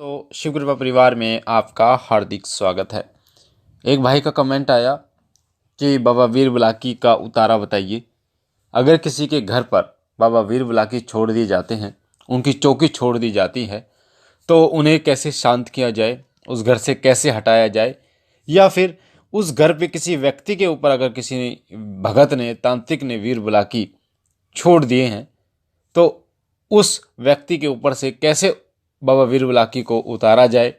तो शिव कृपा परिवार में आपका हार्दिक स्वागत है। एक भाई का कमेंट आया कि बाबा वीर बुलाकी का उतारा बताइए। अगर किसी के घर पर बाबा वीर बुलाकी छोड़ दिए जाते हैं, उनकी चौकी छोड़ दी जाती है, तो उन्हें कैसे शांत किया जाए, उस घर से कैसे हटाया जाए, या फिर उस घर पे किसी व्यक्ति के ऊपर अगर किसी भगत ने, तांत्रिक ने वीर बुलाकी छोड़ दिए हैं, तो उस व्यक्ति के ऊपर से कैसे बाबा वीर बुलाकी को उतारा जाए।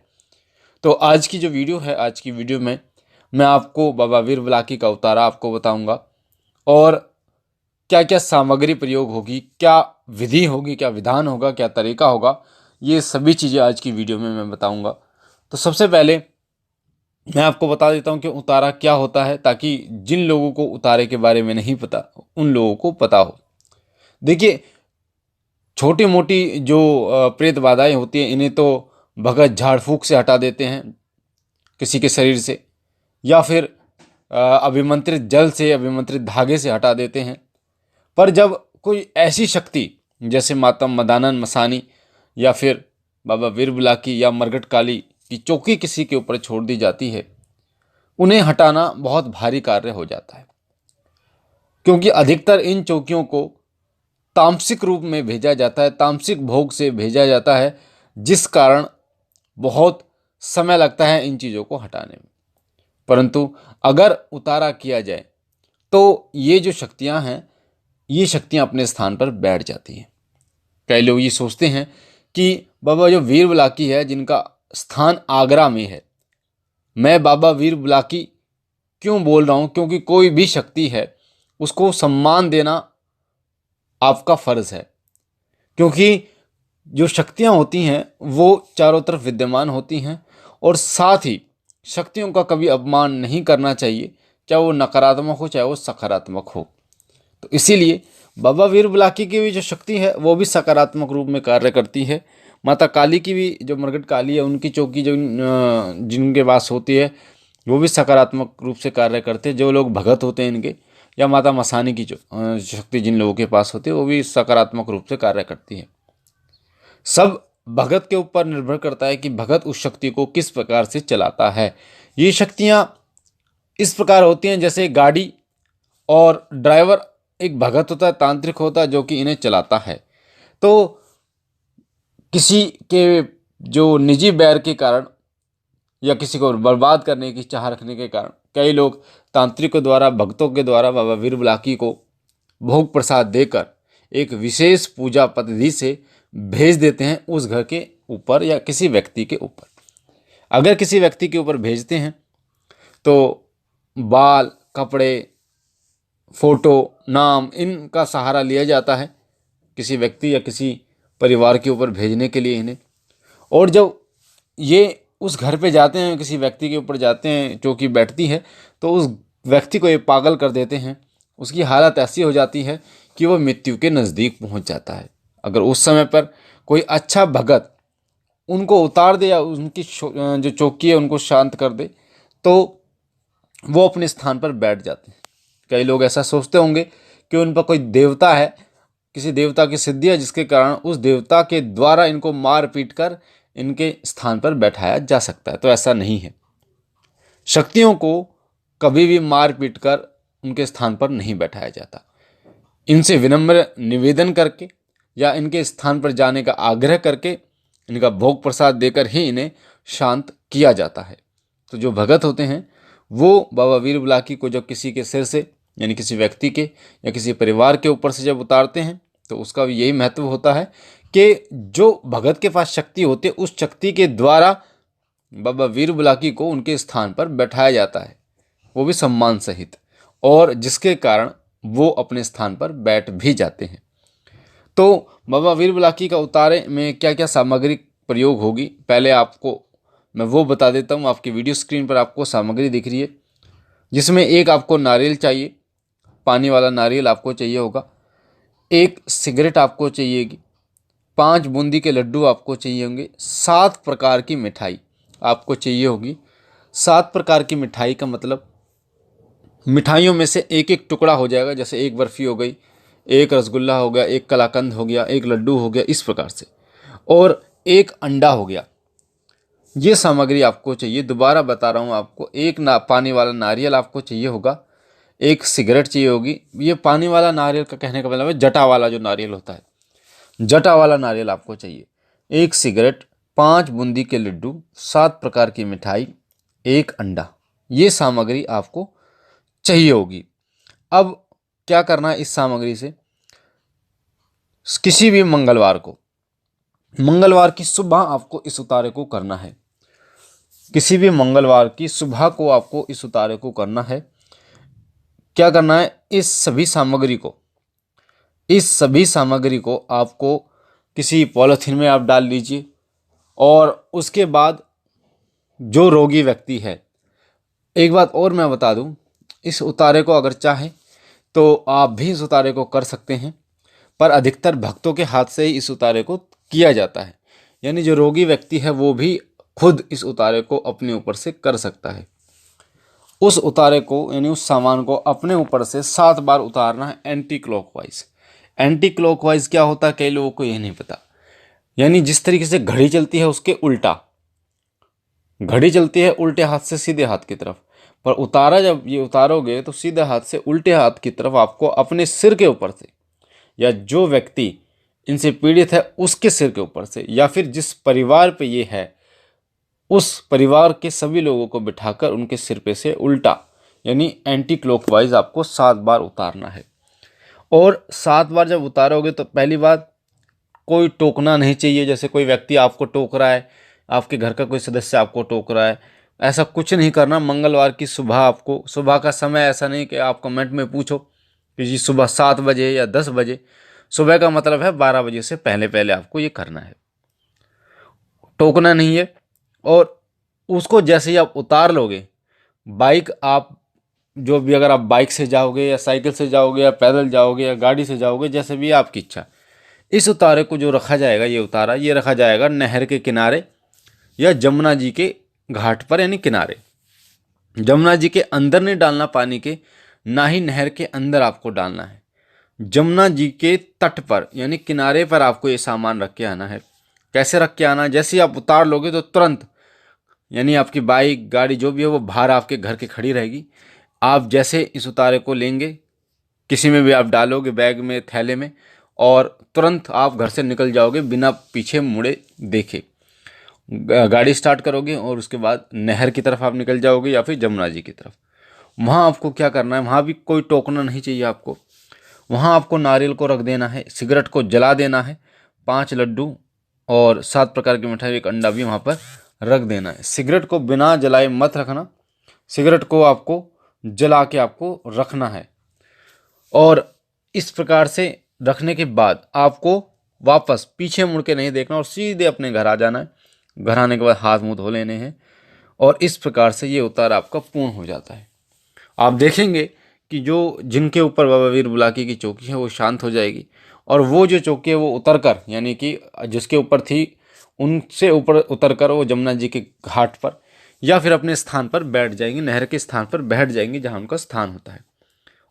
तो आज की जो वीडियो है, आज की वीडियो में मैं आपको बाबा वीर बुलाकी का उतारा आपको बताऊंगा, और क्या क्या सामग्री प्रयोग होगी, क्या विधि होगी, क्या विधान होगा, क्या तरीका होगा, ये सभी चीज़ें आज की वीडियो में मैं बताऊंगा। तो सबसे पहले मैं आपको बता देता हूं कि उतारा क्या होता है, ताकि जिन लोगों को उतारे के बारे में नहीं पता उन लोगों को पता हो। देखिए, छोटी मोटी जो प्रेत बाधाएं होती हैं, इन्हें तो भगत झाड़ फूंक से हटा देते हैं किसी के शरीर से, या फिर अभिमंत्रित जल से, अभिमंत्रित धागे से हटा देते हैं। पर जब कोई ऐसी शक्ति जैसे माता मदानन मसानी या फिर बाबा वीर बुलाकी या मरघट काली की चौकी किसी के ऊपर छोड़ दी जाती है, उन्हें हटाना बहुत भारी कार्य हो जाता है, क्योंकि अधिकतर इन चौकियों को तामसिक रूप में भेजा जाता है, तामसिक भोग से भेजा जाता है, जिस कारण बहुत समय लगता है इन चीज़ों को हटाने में। परंतु अगर उतारा किया जाए तो ये जो शक्तियां हैं, ये शक्तियां अपने स्थान पर बैठ जाती हैं। कई लोग ये सोचते हैं कि बाबा जो वीर बुलाकी है, जिनका स्थान आगरा में है, मैं बाबा वीर बुलाकी क्यों बोल रहा हूँ, क्योंकि कोई भी शक्ति है उसको सम्मान देना आपका फर्ज है। क्योंकि जो शक्तियाँ होती हैं वो चारों तरफ विद्यमान होती हैं, और साथ ही शक्तियों का कभी अपमान नहीं करना चाहिए, चाहे वो नकारात्मक हो चाहे वो सकारात्मक हो। तो इसीलिए बाबा वीर बुलाकी की भी जो शक्ति है वो भी सकारात्मक रूप में कार्य करती है। माता काली की भी, जो मरघट काली है, उनकी चौकी जो जिनके पास होती है वो भी सकारात्मक रूप से कार्य करते हैं। जो लोग भगत होते हैं इनके, या माता मसानी की जो शक्ति जिन लोगों के पास होती है, वो भी सकारात्मक रूप से कार्य करती है। सब भगत के ऊपर निर्भर करता है कि भगत उस शक्ति को किस प्रकार से चलाता है। ये शक्तियाँ इस प्रकार होती हैं जैसे गाड़ी, और ड्राइवर एक भगत होता है, तांत्रिक होता है, जो कि इन्हें चलाता है। तो किसी के जो निजी बैर के कारण या किसी को बर्बाद करने की चाह रखने के कारण कई लोग तांत्रिकों द्वारा, भक्तों के द्वारा बाबा वीर बुलाकी को भोग प्रसाद देकर एक विशेष पूजा पद्धति से भेज देते हैं उस घर के ऊपर या किसी व्यक्ति के ऊपर। अगर किसी व्यक्ति के ऊपर भेजते हैं तो बाल, कपड़े, फोटो, नाम, इनका सहारा लिया जाता है किसी व्यक्ति या किसी परिवार के ऊपर भेजने के लिए इन्हें। और जब ये उस घर पे जाते हैं, किसी व्यक्ति के ऊपर जाते हैं, चौकी बैठती है, तो उस व्यक्ति को ये पागल कर देते हैं। उसकी हालत ऐसी हो जाती है कि वो मृत्यु के नज़दीक पहुंच जाता है। अगर उस समय पर कोई अच्छा भगत उनको उतार दे या उनकी जो चौकी है उनको शांत कर दे, तो वो अपने स्थान पर बैठ जाते हैं। कई लोग ऐसा सोचते होंगे कि उन पर कोई देवता है, किसी देवता की सिद्धि है, जिसके कारण उस देवता के द्वारा इनको मार पीट कर इनके स्थान पर बैठाया जा सकता है। तो ऐसा नहीं है। शक्तियों को कभी भी मार पीट कर उनके स्थान पर नहीं बैठाया जाता। इनसे विनम्र निवेदन करके या इनके स्थान पर जाने का आग्रह करके, इनका भोग प्रसाद देकर ही इन्हें शांत किया जाता है। तो जो भगत होते हैं वो बाबा वीर बुलाकी को जब किसी के सिर से, यानी किसी व्यक्ति के या किसी परिवार के ऊपर से जब उतारते हैं, तो उसका भी यही महत्व होता है कि जो भगत के पास शक्ति होती है, उस शक्ति के द्वारा बाबा वीर बुलाकी को उनके स्थान पर बैठाया जाता है, वो भी सम्मान सहित, और जिसके कारण वो अपने स्थान पर बैठ भी जाते हैं। तो बाबा वीर बुलाकी का उतारे में क्या क्या सामग्री प्रयोग होगी, पहले आपको मैं वो बता देता हूँ। आपकी वीडियो स्क्रीन पर आपको सामग्री दिख रही है, जिसमें एक आपको नारियल चाहिए, पानी वाला नारियल आपको चाहिए होगा। एक सिगरेट आपको चाहिएगी। 5 बूंदी के लड्डू आपको चाहिए होंगे। 7 प्रकार की मिठाई आपको चाहिए होगी। 7 प्रकार की मिठाई का मतलब मिठाइयों में से एक एक टुकड़ा हो जाएगा, जैसे एक बर्फ़ी हो गई, एक रसगुल्ला हो गया, एक कलाकंद हो गया, एक लड्डू हो गया, इस प्रकार से। और एक अंडा हो गया। ये सामग्री आपको चाहिए। दोबारा बता रहा हूँ आपको, एक पानी वाला नारियल आपको चाहिए होगा, एक सिगरेट चाहिए होगी। ये पानी वाला नारियल का कहने का मतलब है जटा वाला जो नारियल होता है, जटा वाला नारियल आपको चाहिए। एक सिगरेट, 5 बूंदी के लड्डू, 7 प्रकार की मिठाई, एक अंडा, ये सामग्री आपको चाहिए होगी। अब क्या करना है इस सामग्री से, किसी भी मंगलवार की सुबह आपको इस उतारे को करना है। किसी भी मंगलवार की सुबह को आपको इस उतारे को करना है। क्या करना है, इस सभी सामग्री को आपको किसी पॉलिथीन में आप डाल लीजिए। और उसके बाद जो रोगी व्यक्ति है, एक बात और मैं बता दूं, इस उतारे को अगर चाहें तो आप भी इस उतारे को कर सकते हैं, पर अधिकतर भक्तों के हाथ से ही इस उतारे को किया जाता है। यानी जो रोगी व्यक्ति है वो भी खुद इस उतारे को अपने ऊपर से कर सकता है। उस उतारे को यानी उस सामान को अपने ऊपर से 7 बार उतारना है एंटी क्लॉकवाइज। एंटी क्लॉकवाइज क्या होता है, कई लोगों को यह नहीं पता। यानी जिस तरीके से घड़ी चलती है उसके उल्टा, घड़ी चलती है उल्टे हाथ से सीधे हाथ की तरफ, पर उतारा जब ये उतारोगे तो सीधे हाथ से उल्टे हाथ की तरफ आपको अपने सिर के ऊपर से, या जो व्यक्ति इनसे पीड़ित है उसके सिर के ऊपर से, या फिर जिस परिवार पे ये है उस परिवार के सभी लोगों को बिठाकर उनके सिर पे से उल्टा यानी एंटी क्लॉकवाइज आपको 7 बार उतारना है। और 7 बार जब उतारोगे तो पहली बात, कोई टोकना नहीं चाहिए। जैसे कोई व्यक्ति आपको टोक रहा है, आपके घर का कोई सदस्य आपको टोक रहा है, ऐसा कुछ नहीं करना। मंगलवार की सुबह आपको, सुबह का समय ऐसा नहीं कि आप कमेंट में पूछो कि जी सुबह 7 बजे या 10 बजे, सुबह का मतलब है 12 बजे से पहले पहले आपको ये करना है, टोकना नहीं है। और उसको जैसे ही आप उतार लोगे, बाइक आप जो भी, अगर आप बाइक से जाओगे या साइकिल से जाओगे या पैदल जाओगे या गाड़ी से जाओगे, जैसे भी आपकी इच्छा, इस उतारे को जो रखा जाएगा, ये उतारा ये रखा जाएगा नहर के किनारे या जमुना जी के घाट पर, यानी किनारे। जमुना जी के अंदर नहीं डालना पानी के, ना ही नहर के अंदर आपको डालना है। जमुना जी के तट पर यानी किनारे पर आपको ये सामान रख के आना है। कैसे रख के आना है, जैसे ही आप उतार लोगे तो तुरंत, यानी आपकी बाइक गाड़ी जो भी है वो बाहर आपके घर के खड़ी रहेगी। आप जैसे इस उतारे को लेंगे, किसी में भी आप डालोगे, बैग में, थैले में, और तुरंत आप घर से निकल जाओगे बिना पीछे मुड़े देखे। गाड़ी स्टार्ट करोगे और उसके बाद नहर की तरफ आप निकल जाओगे या फिर जमुना जी की तरफ। वहाँ आपको क्या करना है, वहाँ भी कोई टोकना नहीं चाहिए आपको। वहाँ आपको नारियल को रख देना है, सिगरेट को जला देना है, 5 लड्डू और 7 प्रकार की मिठाई, एक अंडा भी वहाँ पर रख देना है। सिगरेट को बिना जलाए मत रखना, सिगरेट को आपको जला के आपको रखना है। और इस प्रकार से रखने के बाद आपको वापस पीछे मुड़ के नहीं देखना और सीधे अपने घर आ जाना है। घर आने के बाद हाथ मुंह धो लेने हैं, और इस प्रकार से ये उतार आपका पूर्ण हो जाता है। आप देखेंगे कि जो जिनके ऊपर बाबा वीर बुलाकी की चौकी है वो शांत हो जाएगी, और वो जो चौकी है वो उतर कर, यानी कि जिसके ऊपर थी उनसे ऊपर उतर कर वो जमुना जी के घाट पर या फिर अपने स्थान पर बैठ जाएंगी, नहर के स्थान पर बैठ जाएंगी जहाँ उनका स्थान होता है,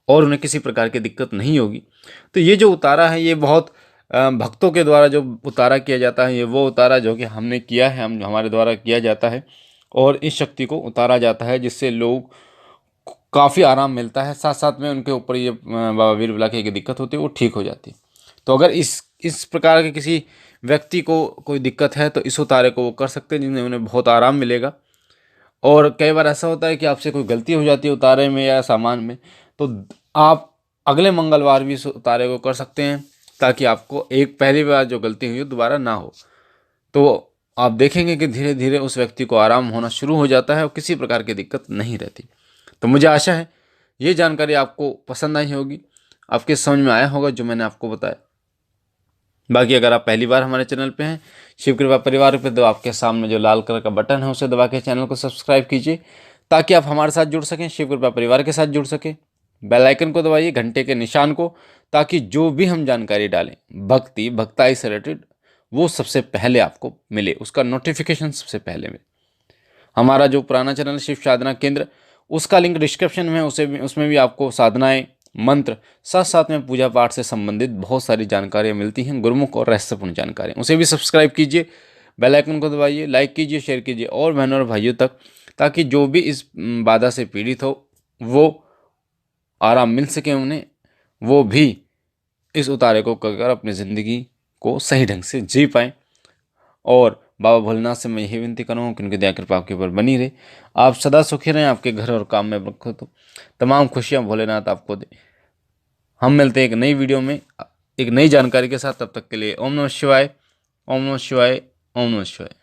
और उन्हें किसी प्रकार की दिक्कत नहीं होगी। तो ये जो उतारा है ये बहुत भक्तों के द्वारा जो उतारा किया जाता है, ये वो उतारा जो कि हमने किया है, हमारे द्वारा किया जाता है, और इस शक्ति को उतारा जाता है जिससे लोग काफ़ी आराम मिलता है। साथ साथ में उनके ऊपर ये बाबा वीर बुलाकी की दिक्कत होती है वो ठीक हो जाती है। तो अगर इस प्रकार के किसी व्यक्ति को कोई दिक्कत है तो इस उतारे को वो कर सकते हैं, जिनमें उन्हें बहुत आराम मिलेगा। और कई बार ऐसा होता है कि आपसे कोई गलती हो जाती है उतारे में या सामान में, तो आप अगले मंगलवार भी इस उतारे को कर सकते हैं, ताकि आपको एक पहली बार जो गलती हुई दोबारा ना हो। तो आप देखेंगे कि धीरे धीरे उस व्यक्ति को आराम होना शुरू हो जाता है और किसी प्रकार की दिक्कत नहीं रहती। तो मुझे आशा है ये जानकारी आपको पसंद आई होगी, आपके समझ में आया होगा जो मैंने आपको बताया। बाकी अगर आप पहली बार हमारे चैनल पे हैं, शिव कृपा परिवार पे, तो आपके सामने जो लाल कलर का बटन है उसे दबा के चैनल को सब्सक्राइब कीजिए, ताकि आप हमारे साथ जुड़ सकें, शिव कृपा परिवार के साथ जुड़ सकें। बेल आइकन को दबाइए, घंटे के निशान को, ताकि जो भी हम जानकारी डालें भक्ति भक्ताई से रिलेटेड वो सबसे पहले आपको मिले, उसका नोटिफिकेशन सबसे पहले मिले। हमारा जो पुराना चैनल शिव साधना केंद्र, उसका लिंक डिस्क्रिप्शन में है, उसमें भी आपको साधनाएं, मंत्र, साथ साथ में पूजा पाठ से संबंधित बहुत सारी जानकारियाँ मिलती हैं, गुरुमुख और रहस्यपूर्ण जानकारियाँ, उसे भी सब्सक्राइब कीजिए। बेल आइकन को दबाइए, लाइक कीजिए, शेयर कीजिए और बहनों और भाइयों तक, ताकि जो भी इस बाधा से पीड़ित हो वो आराम मिल सके उन्हें, वो भी इस उतारे को कर अपनी ज़िंदगी को सही ढंग से जी पाएँ। और बाबा भोलेनाथ से मैं यही विनती करूँगा कि उनकी दया कृपा आपके ऊपर बनी रहे, आप सदा सुखी रहें, आपके घर और काम में रखो तो तमाम खुशियाँ भोलेनाथ आपको दे। हम मिलते हैं एक नई वीडियो में एक नई जानकारी के साथ, तब तक के लिए ओम नमः शिवाय, ओम नमः शिवाय, ओम नमः शिवाय।